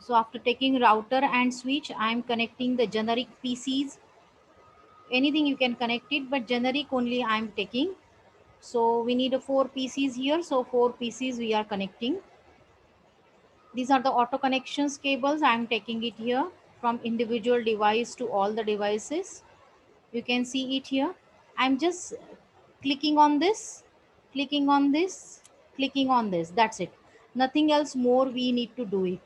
So after taking router and switch, I am connecting the generic PCs. Anything you can connect it, but generic only I am taking. So we need a 4 PCs here. So 4 PCs we are connecting. These are the auto connections cables. I am taking it here from individual device to all the devices. You can see it here. I'm just clicking on this, clicking on this, clicking on this. That's it. Nothing else more we need to do it.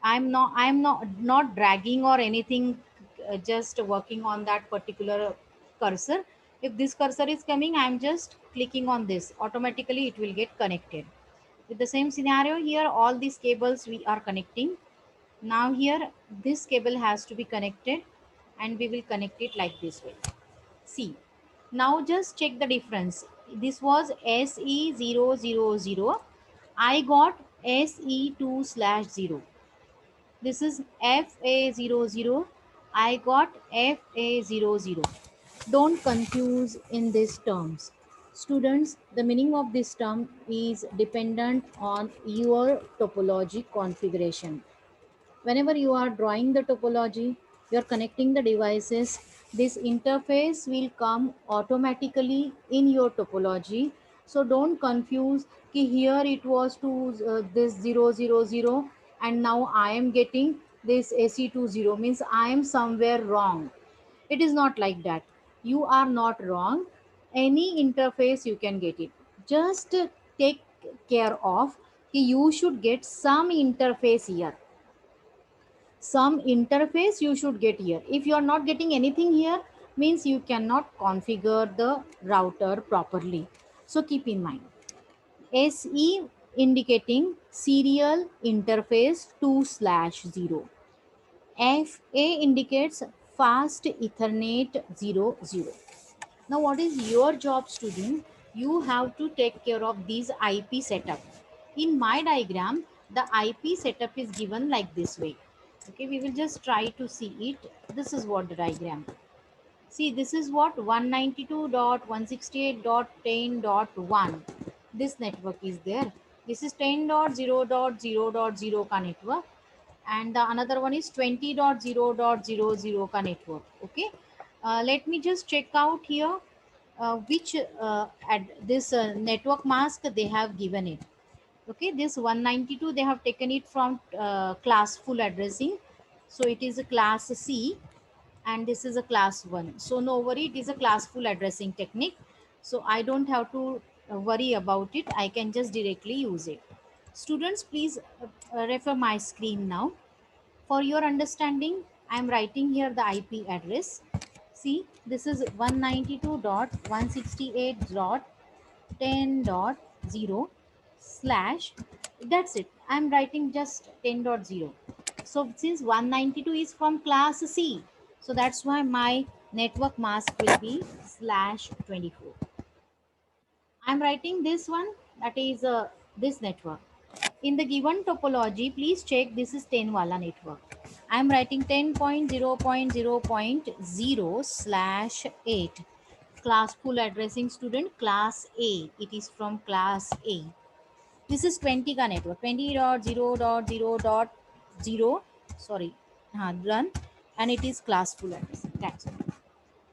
I'm not dragging or anything, just working on that particular cursor. If this cursor is coming, I'm just clicking on this. Automatically it will get connected. With the same scenario here, all these cables we are connecting. Now here this cable has to be connected, and we will connect it like this way. See, now just check the difference. This was SE000. I got SE2/0. This is FA00. I got FA00. Don't confuse in these terms. Students, the meaning of this term is dependent on your topology configuration. Whenever you are drawing the topology, you are connecting the devices, this interface will come automatically in your topology. So don't confuse ki here it was to this 000, and now I am getting this AC20, means I am somewhere wrong. It is not like that. You are not wrong. Any interface you can get it. Just take care of ki you should get some interface here. Some interface you should get here. If you are not getting anything here, means you cannot configure the router properly. So keep in mind, SE indicating serial interface 2/0. FA indicates fast Ethernet 00. Now what is your job, student? You have to take care of these IP setup. In my diagram, the IP setup is given like this way. Okay, we will just try to see it. This is what the diagram. See, this is what 192.168.10.1. This network is there. This is 10.0.0.0 ka network, and the another one is 20.0.00 ka network. Okay, let me just check out here which at this network mask they have given it. Okay, this 192 they have taken it from class full addressing, so it is a class C, and this is a class 1. So no worry, it is a class full addressing technique, so I don't have to worry about it. I can just directly use it. Students, please refer my screen now. For your understanding, I am writing here the IP address. See, this is 192.168.10.0 slash, that's it. I'm writing just 10.0. So since 192 is from class C, so that's why my network mask will be /24. I'm writing this one, that is this network. In the given topology, please check this is 10 wala network. I'm writing 10.0.0.0/8. Class full addressing, student class A. It is from class A. This is 20 ka network, 20.0.0.0, sorry, run, and it is class full addressing. That's it.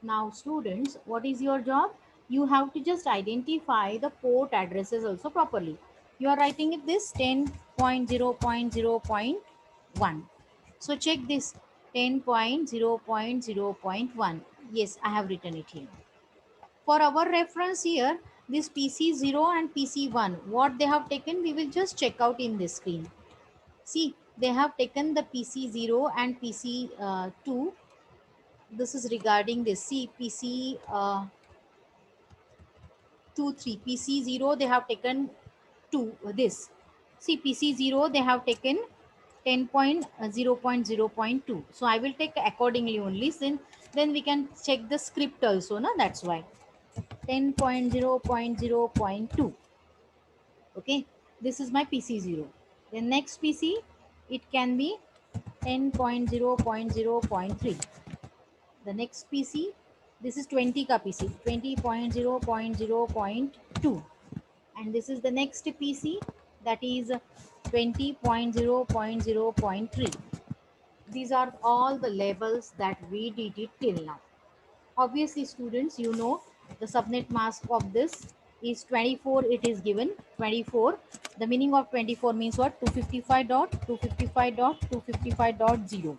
Now students, what is your job? You have to just identify the port addresses also properly. You are writing it this 10.0.0.1. So check this 10.0.0.1. Yes, I have written it here. For our reference here, this PC0 and PC1, what they have taken, we will just check out in this screen. See, they have taken the PC0 and PC2. This is regarding this. See, PC 2 3 PC0 they have taken to this. See, PC0 they have taken 10.0.0.2. So I will take accordingly only, since then we can check the script also, na, that's why 10.0.0.2. Okay, this is my PC0. The next PC, it can be 10.0.0.3. The next PC, this is 20 ka PC, 20.0.0.2. And this is the next PC, that is 20.0.0.3. These are all the levels that we did it till now. Obviously, students, you know the subnet mask of this is 24. It is given 24. The meaning of 24 means what? 255.255.255.0.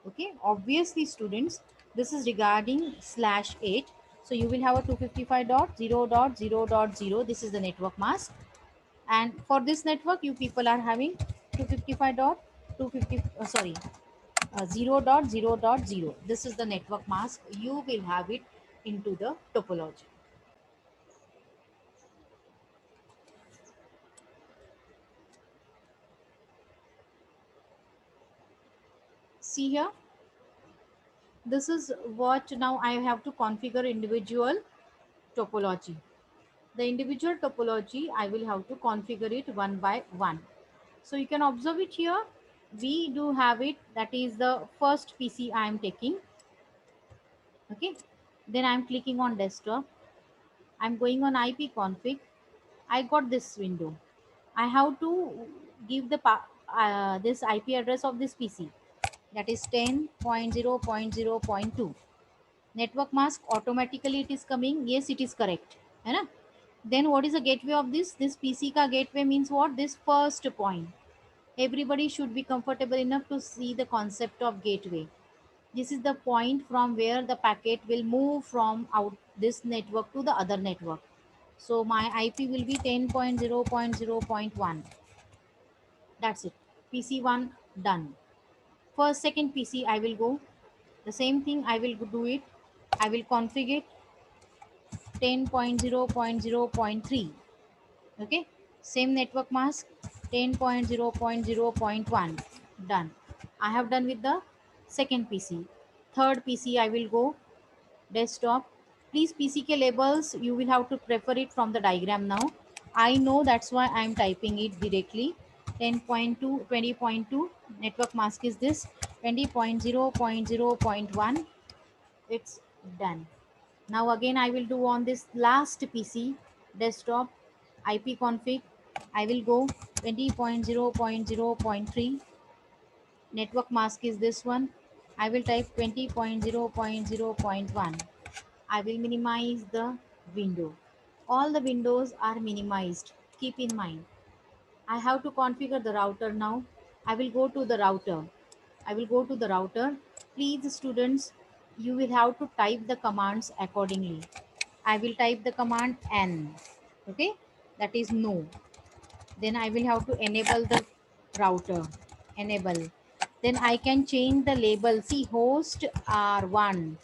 Okay, obviously, students, this is regarding /8. So you will have a 255.0.0.0. This is the network mask, and for this network you people are having 255.250 sorry 0.0.0. This is the network mask. You will have it into the topology. See here, this is what now I have to configure individual topology. The individual topology I will have to configure it one by one. So you can observe it here. We do have it, that is the first PC I am taking. Okay, then I am clicking on desktop. I'm going on IP config. I got this window. I have to give the this IP address of this PC, that is 10.0.0.2. Network mask automatically it is coming. Yes, it is correct. है ना? Then what is the gateway of this? This PC ka gateway means what? This first point. Everybody should be comfortable enough to see the concept of gateway. This is the point from where the packet will move from out this network to the other network. So my IP will be 10.0.0.1. That's it. PC1 done. First, second PC I will go. The same thing I will do it. I will configure 10.0.0.3. Okay. Same network mask 10.0.0.1. Done. I have done with the second PC. Third PC I will go desktop. Please PC ke labels you will have to prefer it from the diagram now. I know, that's why I am typing it directly. 10.2 20.2 network mask is this. 20.0.0.1. It's done. Now again I will do on this last PC desktop IP config. I will go 20.0.0.3. Network mask is this one. I will type 20.0.0.1. I will minimize the window. All the windows are minimized. Keep in mind. I have to configure the router now. I will go to the router. I will go to the router. Please, students, you will have to type the commands accordingly. I will type the command N. Okay, that is no. Then I will have to enable the router. Enable. Then I can change the label. See, host R1.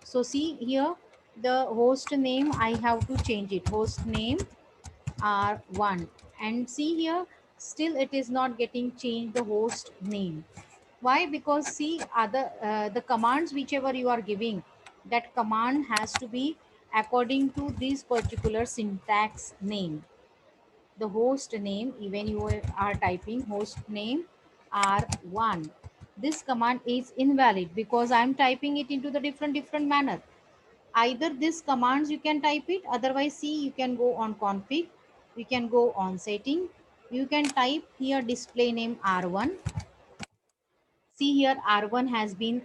So see here, the host name I have to change it. Host name R1. And see here, still it is not getting changed the host name. Why? Because see, other the commands whichever you are giving, that command has to be according to this particular syntax name. The host name, even you are typing host name R1, this command is invalid because I am typing it into the different manner. Either this commands you can type it, otherwise see, you can go on config, you can go on setting, you can type here display name R1. See here, R1 has been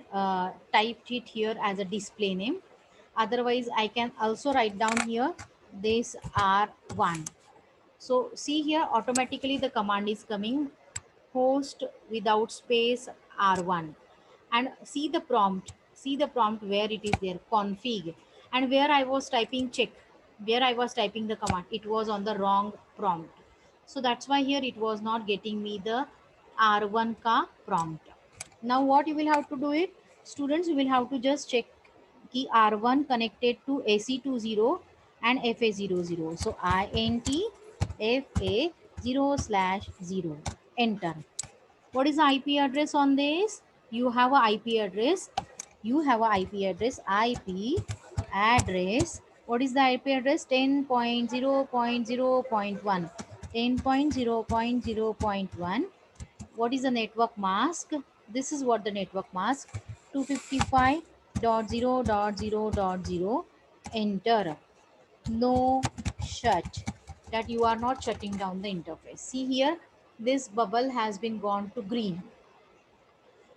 typed it here as a display name. Otherwise I can also write down here this R1. So see here, automatically the command is coming, host without space R1. And see the prompt where it is there, config. And where I was typing check, where I was typing the command, it was on the wrong prompt. So that's why here it was not getting me the R1 ka prompt. Now what you will have to do it, students, you will have to just check key R1 connected to AC20 and FA00. So INT FA0/0. Enter. What is the IP address on this? You have a IP address. You have a IP address. IP address. What is the IP address? 10.0.0.1. 10.0.0.1. What is the network mask? This is what the network mask. 255.0.0.0. Enter. No shut. That you are not shutting down the interface. See here, This bubble has been gone to green.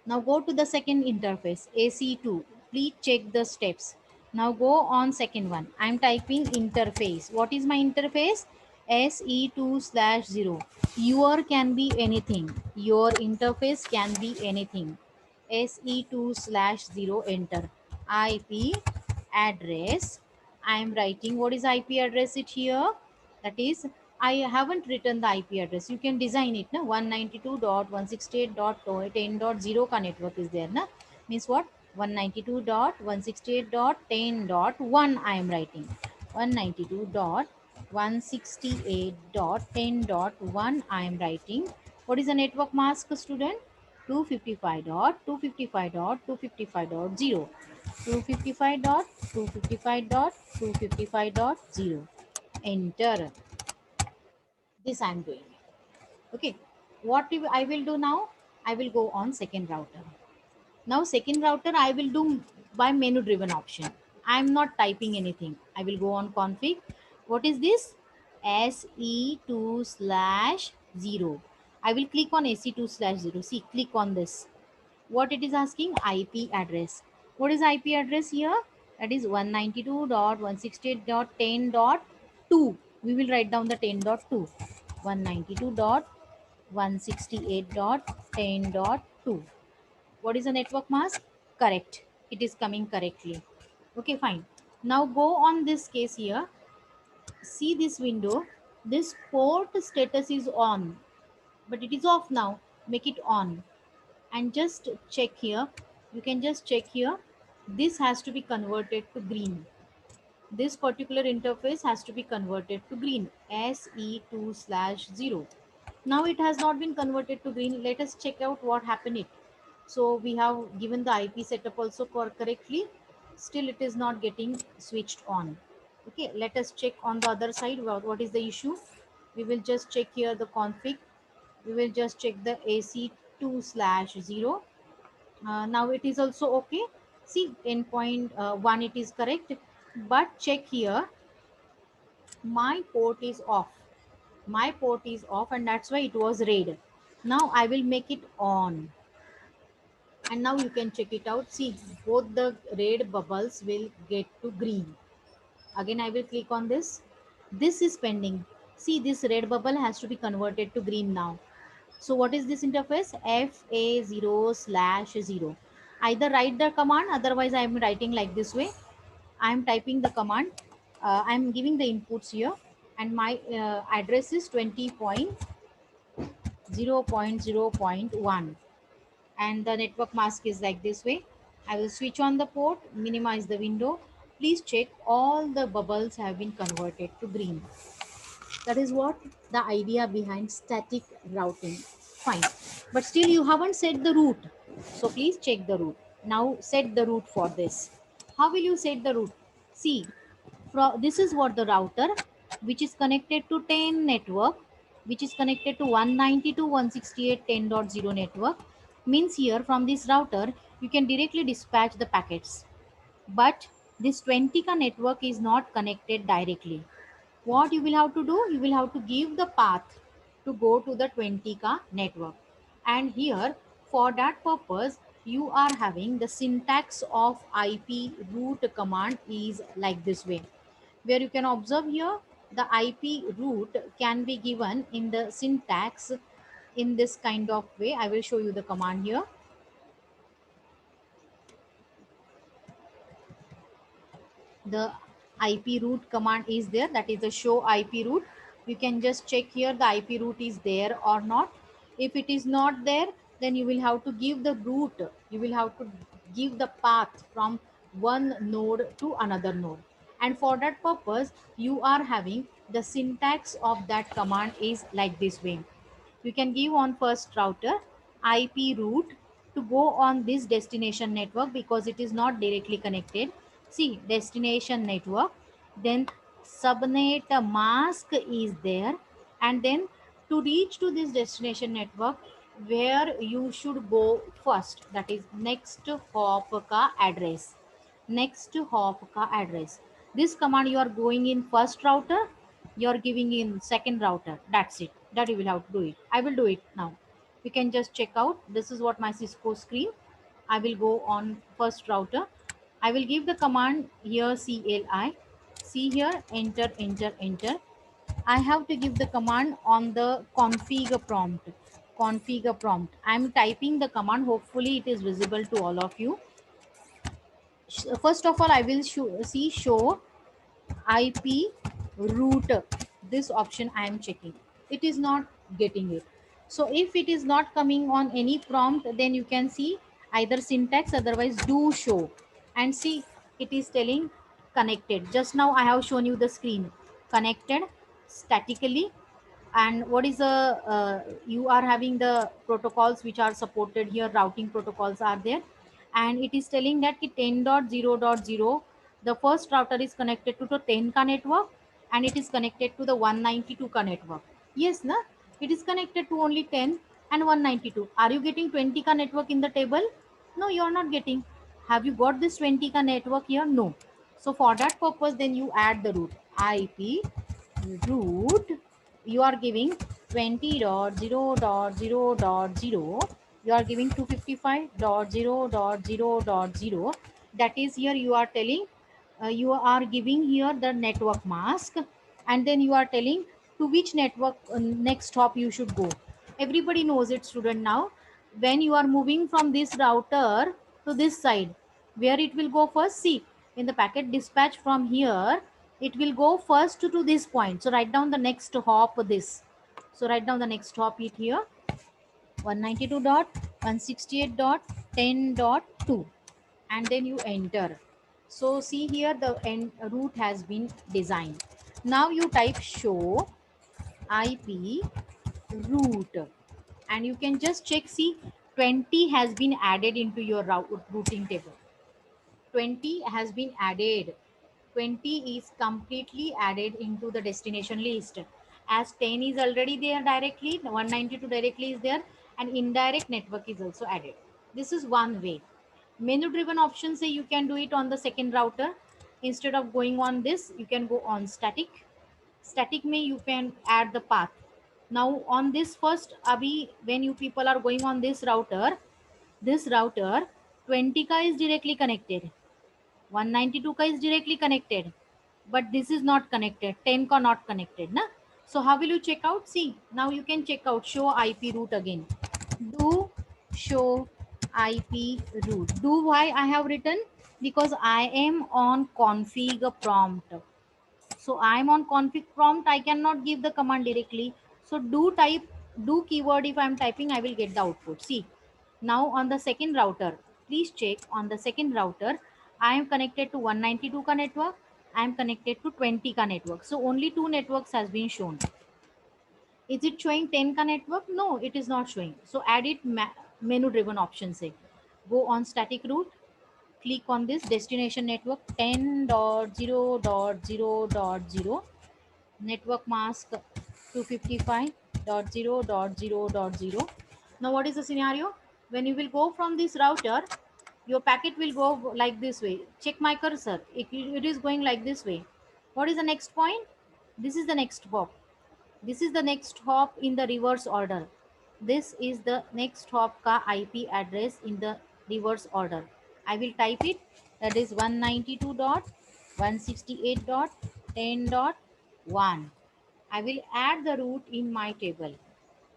Now go to the second interface, AC2. Please check the steps. Now go on second one. I'm typing interface. What is my interface? SE2 slash 0. Your can be anything. Your interface can be anything. SE2 slash 0, enter. IP address. I am writing what is IP address it here. That is, I haven't written the IP address. You can design it. Na? 192.168.10.0 ka network is there. Na? Means what? 192.168.10.1 I am writing. 192.168.10.1 I am writing. What is the network mask, student? 255.255.255.0. 255.255.255.0. Enter. This I am doing. Okay. What I will do now? I will go on second router. Now second router I will do by menu driven option. I am not typing anything. I will go on config. What is this? SE2 slash 0. I will click on SE2 slash 0. See, click on this. What it is asking? IP address. What is IP address here? That is 192.168.10.2. We will write down the 10.2. 192.168.10.2. What is the network mask? Correct. It is coming correctly. Okay, fine. Now go on this case here. See this window. This port status is on, but it is off now. Make it on. And just check here. You can just check here. This has to be converted to green. This particular interface has to be converted to green. SE2 slash 0. Now it has not been converted to green. Let us check out what happened it. So we have given the IP setup also correctly. Still it is not getting switched on. Okay, let us check on the other side what is the issue. We will just check here the config. We will just check the AC2 slash 0. Now it is also okay. See 10.1 it is correct. But check here, my port is off. My port is off and that's why it was red. Now I will make it on. And now you can check it out. See, both the red bubbles will get to green. Again I will click on this. This is pending. See, this red bubble has to be converted to green now. So what is this interface? FA0 slash 0. Either write the command, otherwise I am writing like this way. I am typing the command. I am giving the inputs here and my address is 20.0.0.1 and the network mask is like this way. I will switch on the port, minimize the window. Please check all the bubbles have been converted to green. That is what the idea behind static routing. Fine. But still you haven't set the route. So please check the route. Now set the route for this. How will you set the route? See, this is what the router which is connected to 10 network, which is connected to 192.168.10.0 network. Means here from this router you can directly dispatch the packets. But this 20K network is not connected directly. What you will have to do? You will have to give the path to go to the 20K network. And here, for that purpose, you are having the syntax of IP route command is like this way. Where you can observe here, the IP route can be given in the syntax in this kind of way. I will show you the command here. The IP route command is there, that is the show IP route. You can just check here the IP route is there or not. If it is not there, then you will have to give the route, you will have to give the path from one node to another node. And for that purpose you are having the syntax of that command is like this way. You can give on first router IP route to go on this destination network because it is not directly connected. See, destination network, then subnet mask is there, and then to reach to this destination network, where you should go first, that is next hop ka address. Next hop ka address. This command you are going in first router, you are giving in second router. That's it. that you will have to do it. I will do it now. You can just check out. This is what my Cisco screen. I will go on first router. I will give the command here CLI. See here, enter, enter, enter. I have to give the command on the config prompt. Config prompt. I'm typing the command. Hopefully it is visible to all of you. First of all, I will show IP root. This option I am checking. It is not getting it. So if it is not coming on any prompt, then you can see either syntax, otherwise do show. And see, it is telling connected. Just now I have shown you the screen. Connected statically. And what is the you are having the protocols which are supported here, routing protocols are there, and it is telling that ki 10.0.0, the first router is connected to the 10 ka network, and it is connected to the 192 ka network. Yes na, it is connected to only 10 and 192. Are you getting 20 ka network in the table? No, you are not getting. Have you got this 20 ka network here? No. So for that purpose, then you add the root. IP root, you are giving 20.0.0.0, you are giving 255.0.0.0. That is, here you are telling, you are giving here the network mask, and then you are telling to which network next hop you should go. Everybody knows it, student. Now when you are moving from this router to this side, where it will go first? See, in the packet dispatch from here, it will go first to this point. So write down the next hop this. So write down the next hop it here, 192.168.10.2, and then you enter. So see here, the end route has been designed. Now you type show IP route, and you can just check. See, 20 has been added into your routing table. 20 has been added. 20 is completely added into the destination list, as 10 is already there directly, 192 directly is there, and indirect network is also added. This is one way. Menu driven options say you can do it on the second router. Instead of going on this, you can go on static. Static may you can add the path. Now on this first, abhi, when you people are going on this router, 20 ka is directly connected, 192 ka is directly connected, but this is not connected, 10 ka not connected na. So how will you check out? See, now you can check out show IP route again. Do show IP route. Do why I have written? Because I am on config prompt. So I'm on config prompt, I cannot give the command directly. So do type, do keyword, if I'm typing I will get the output. See, now on the second router, please check on the second router, I am connected to 192 ka network, I am connected to 20 ka network. So only two networks has been shown. Is it showing 10 ka network? No, it is not showing. So add it menu driven option say. Go on static route, click on this destination network 10.0.0.0, network mask 255.0.0.0. Now what is the scenario? When you will go from this router, your packet will go like this way. Check my cursor, it is going like this way. What is the next point? This is the next hop. This is the next hop in the reverse order. This is the next hop ka IP address in the reverse order. I will type it. That is 192.168.10.1. I will add the route in my table.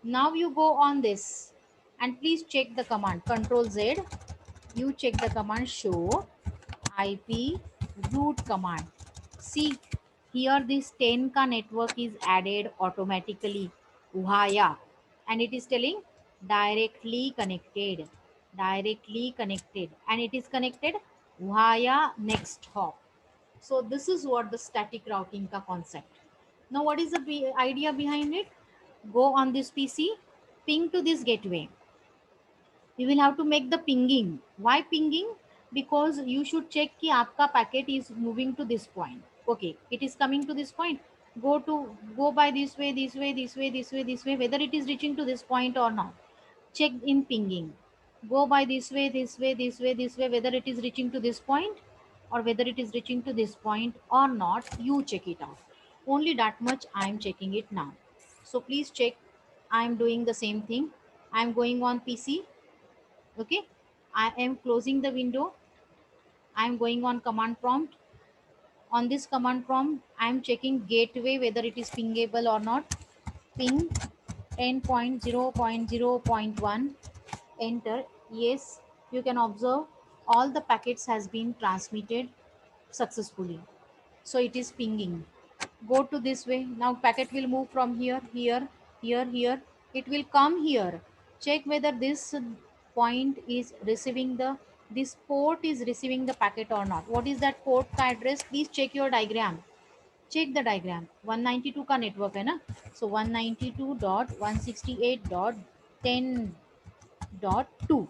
Now you go on this and please check the command Control Z. You check the command show IP root command. See, here this 10 ka network is added automatically via, and it is telling directly connected, and it is connected via next hop. So this is what the static routing ka concept. Now what is the idea behind it? Go on this PC, ping to this gateway. We will have to make the pinging. Why pinging? Because you should check ki aapka packet is moving to this point. Okay, it is coming to this point. Go by this way, whether it is reaching to this point or not. Check in pinging. Go by this way, whether it is reaching to this point or whether it is reaching to this point or not. You check it out. Only that much I am checking it now. So please check I'm doing the same thing. I'm going on PC. Okay. I am closing the window. I'm going on command prompt. On this command prompt, I'm checking gateway whether it is pingable or not. Ping 10.0.0.1. Enter. Yes, you can observe all the packets has been transmitted successfully. So it is pinging. Go to this way. Now packet will move from here, here, here, here. It will come here. Check whether this point is receiving the, this port is receiving the packet or not. What is that port address? Please check your diagram. Check the diagram. 192 का network है ना. So 192.168.10.2.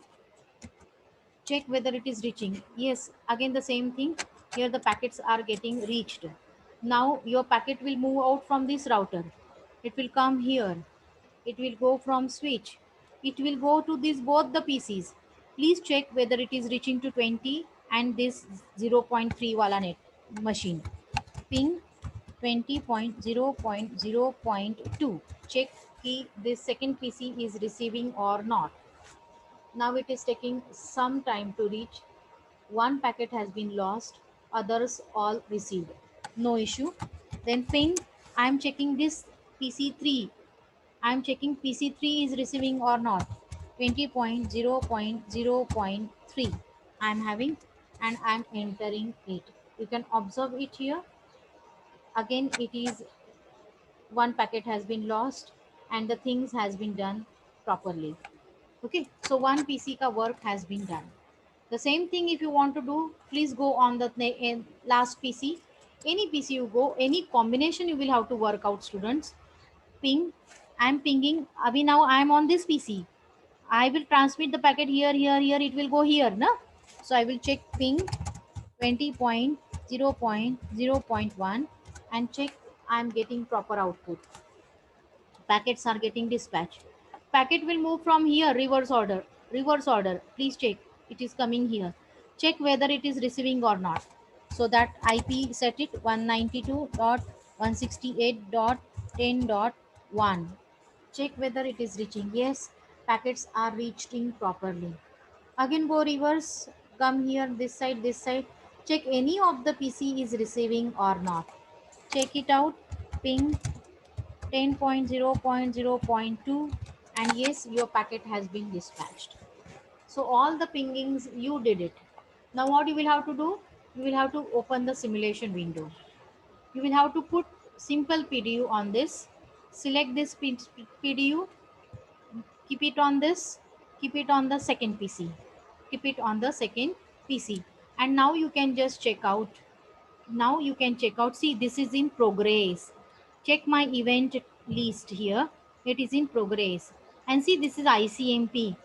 Check whether it is reaching. Yes, again the same thing. Here the packets are getting reached. Now your packet will move out from this router. It will come here. It will go from switch. It will go to this both the PCs. Please check whether it is reaching to 20 and this zero point 0.3 wala net machine. Ping 20.0.0.2. Check ki this second PC is receiving or not. Now it is taking some time to reach. One packet has been lost, others all received. No issue. Then ping, I am checking this PC3. I am checking PC3 is receiving or not. 20.0.0.3 I am having, and I am entering it. You can observe it here. Again, it is one packet has been lost and the things has been done properly. Okay, so one PC ka work has been done. The same thing if you want to do, please go on the last PC. Any PC you go, any combination you will have to work out, students. Ping, I'm pinging. Abhi now I'm on this PC. I will transmit the packet here, here, here. It will go here, na? So I will check ping 20.0.0.1 and check I'm getting proper output. Packets are getting dispatched. Packet will move from here, reverse order. Reverse order, please check. It is coming here. Check whether it is receiving or not. So that IP set it 192.168.10.1. Check whether it is reaching. Yes, packets are reaching properly. Again go reverse, come here, this side, this side. Check any of the PC is receiving or not. Check it out. Ping 10.0.0.2, and yes, your packet has been dispatched. So all the pingings you did it. Now what you will have to do, you will have to open the simulation window. You will have to put simple PDU on this. Select this PDU, keep it on this, keep it on the second PC, keep it on the second PC, and now you can just check out. Now you can check out. See, this is in progress. Check my event list here. It is in progress. And see, this is ICMP.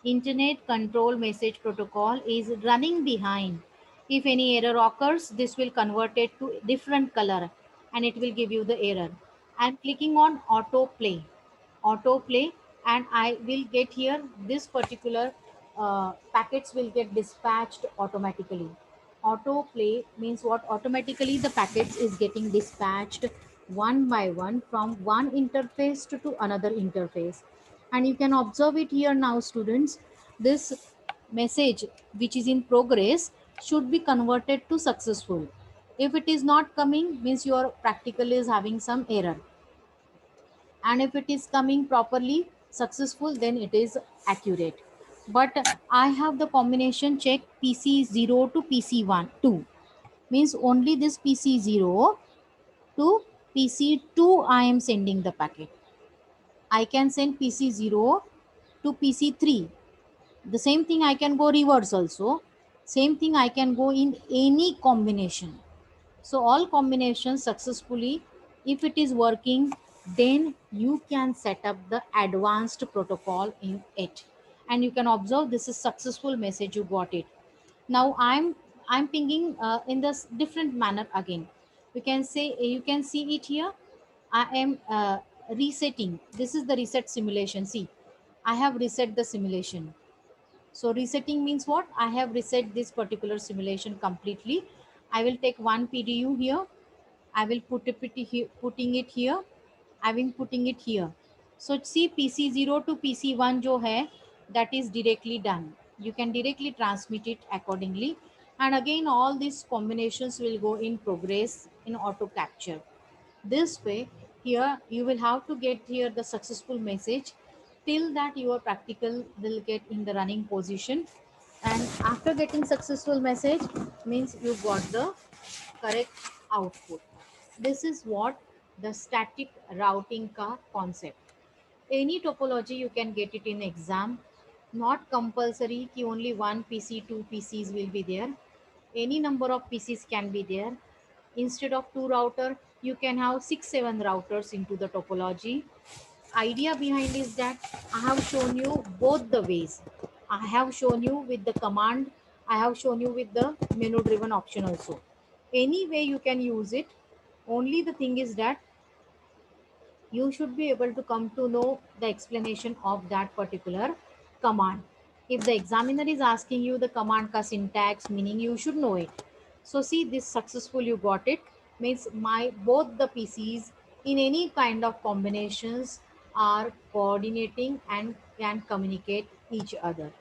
Internet Control Message Protocol is running behind. If any error occurs, this will convert it to different color and it will give you the error. I'm clicking on autoplay. Autoplay, and I will get here this particular packets will get dispatched automatically. Autoplay means what? Automatically the packets is getting dispatched one by one from one interface to another interface. And you can observe it here now, students. This message which is in progress should be converted to successful. If it is not coming, means your practical is having some error, and if it is coming properly successful, then it is accurate. But I have the combination check PC0 to PC1 2, means only this PC0 to PC2 I am sending the packet. I can send PC0 to PC3. The same thing I can go reverse also. Same thing I can go in any combination. So all combinations successfully, if it is working, then you can set up the advanced protocol in it. And you can observe this is successful message, you got it. Now I'm pinging in this different manner again. You can say, you can see it here. I am resetting. This is the reset simulation. See, I have reset the simulation. So resetting means what? I have reset this particular simulation completely. I will take one PDU here. I will putting it here. I will putting it here. So see PC0 to PC1 जो है that is directly done. You can directly transmit it accordingly, and again all these combinations will go in progress in auto capture. This way, here you will have to get here the successful message. Till that your practical will get in the running position, and after getting successful message means you got the correct output. This is what the static routing ka concept. Any topology you can get it in exam. Not compulsory कि only one PC, two PCs will be there. Any number of PCs can be there. Instead of two router, you can have six, seven routers into the topology. Idea behind is that I have shown you both the ways. I have shown you with the command. I have shown you with the menu driven option also. Any way you can use it. Only the thing is that you should be able to come to know the explanation of that particular command. If the examiner is asking you the command ka syntax meaning, you should know it. So see this successful you got it means my both the PCs in any kind of combinations are coordinating and can communicate each other.